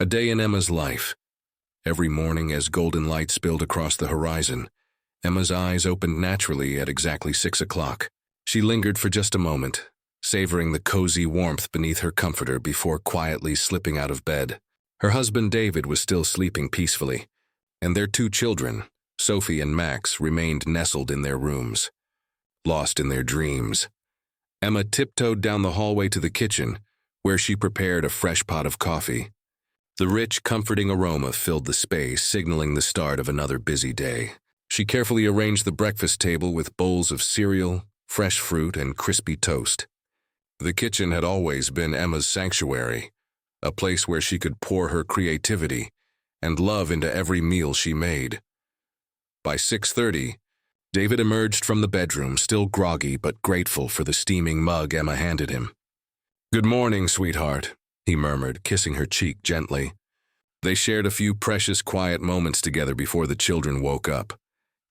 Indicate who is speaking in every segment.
Speaker 1: A day in Emma's life. Every morning as golden light spilled across the horizon, Emma's eyes opened naturally at exactly 6 o'clock. She lingered for just a moment, savoring the cozy warmth beneath her comforter before quietly slipping out of bed. Her husband David was still sleeping peacefully, and their 2 children, Sophie and Max, remained nestled in their rooms, lost in their dreams. Emma tiptoed down the hallway to the kitchen, where she prepared a fresh pot of coffee. The rich, comforting aroma filled the space, signaling the start of another busy day. She carefully arranged the breakfast table with bowls of cereal, fresh fruit, and crispy toast. The kitchen had always been Emma's sanctuary, a place where she could pour her creativity and love into every meal she made. By 6:30, David emerged from the bedroom, still groggy but grateful for the steaming mug Emma handed him. "Good morning, sweetheart," he murmured, kissing her cheek gently. They shared a few precious quiet moments together before the children woke up.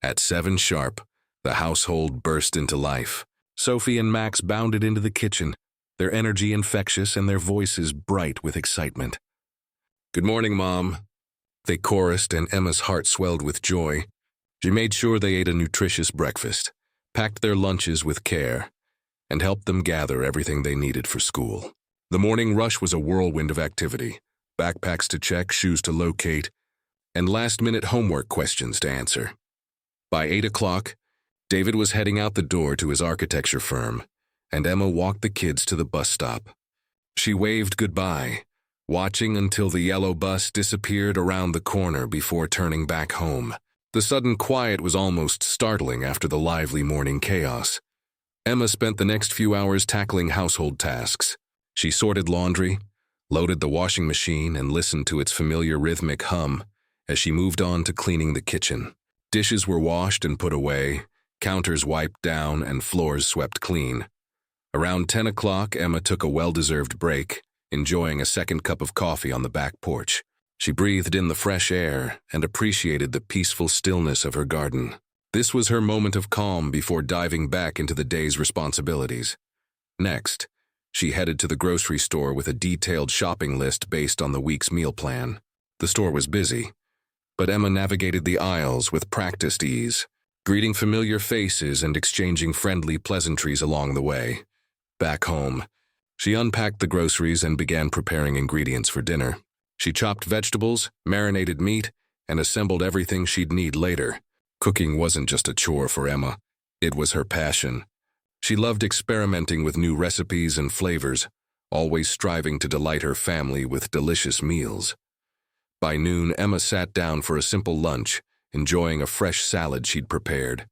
Speaker 1: At 7 sharp, the household burst into life. Sophie and Max bounded into the kitchen, their energy infectious and their voices bright with excitement. "Good morning, Mom," they chorused, and Emma's heart swelled with joy. She made sure they ate a nutritious breakfast, packed their lunches with care, and helped them gather everything they needed for school. The morning rush was a whirlwind of activity, backpacks to check, shoes to locate, and last-minute homework questions to answer. By 8 o'clock, David was heading out the door to his architecture firm, and Emma walked the kids to the bus stop. She waved goodbye, watching until the yellow bus disappeared around the corner before turning back home. The sudden quiet was almost startling after the lively morning chaos. Emma spent the next few hours tackling household tasks. She sorted laundry, loaded the washing machine, and listened to its familiar rhythmic hum as she moved on to cleaning the kitchen. Dishes were washed and put away, counters wiped down, and floors swept clean. Around 10 o'clock, Emma took a well-deserved break, enjoying a second cup of coffee on the back porch. She breathed in the fresh air and appreciated the peaceful stillness of her garden. This was her moment of calm before diving back into the day's responsibilities. Next, she headed to the grocery store with a detailed shopping list based on the week's meal plan. The store was busy, but Emma navigated the aisles with practiced ease, greeting familiar faces and exchanging friendly pleasantries along the way. Back home, she unpacked the groceries and began preparing ingredients for dinner. She chopped vegetables, marinated meat, and assembled everything she'd need later. Cooking wasn't just a chore for Emma, it was her passion. She loved experimenting with new recipes and flavors, always striving to delight her family with delicious meals. By noon, Emma sat down for a simple lunch, enjoying a fresh salad she'd prepared.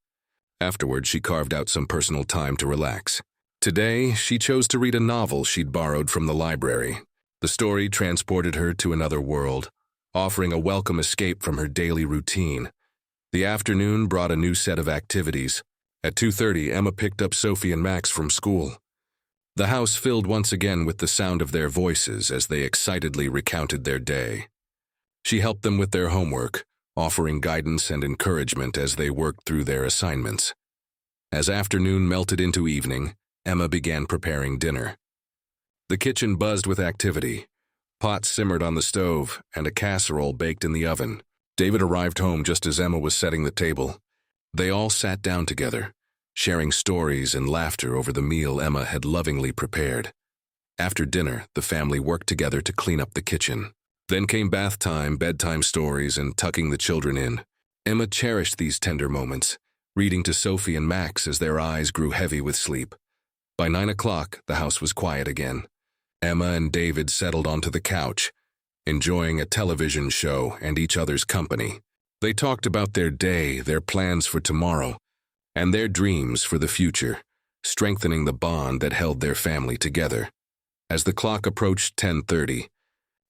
Speaker 1: Afterward, she carved out some personal time to relax. Today, she chose to read a novel she'd borrowed from the library. The story transported her to another world, offering a welcome escape from her daily routine. The afternoon brought a new set of activities. At 2:30, Emma picked up Sophie and Max from school. The house filled once again with the sound of their voices as they excitedly recounted their day. She helped them with their homework, offering guidance and encouragement as they worked through their assignments. As afternoon melted into evening, Emma began preparing dinner. The kitchen buzzed with activity. Pots simmered on the stove, and a casserole baked in the oven. David arrived home just as Emma was setting the table. They all sat down together, sharing stories and laughter over the meal Emma had lovingly prepared. After dinner, the family worked together to clean up the kitchen. Then came bath time, bedtime stories, and tucking the children in. Emma cherished these tender moments, reading to Sophie and Max as their eyes grew heavy with sleep. By 9 o'clock, the house was quiet again. Emma and David settled onto the couch, enjoying a television show and each other's company. They talked about their day, their plans for tomorrow, and their dreams for the future, strengthening the bond that held their family together. As the clock approached 10:30,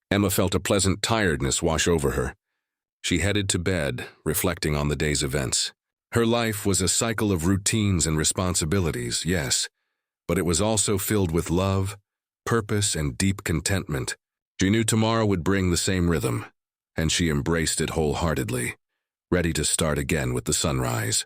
Speaker 1: Emma felt a pleasant tiredness wash over her. She headed to bed, reflecting on the day's events. Her life was a cycle of routines and responsibilities, yes, but it was also filled with love, purpose, and deep contentment. She knew tomorrow would bring the same rhythm, and she embraced it wholeheartedly, ready to start again with the sunrise.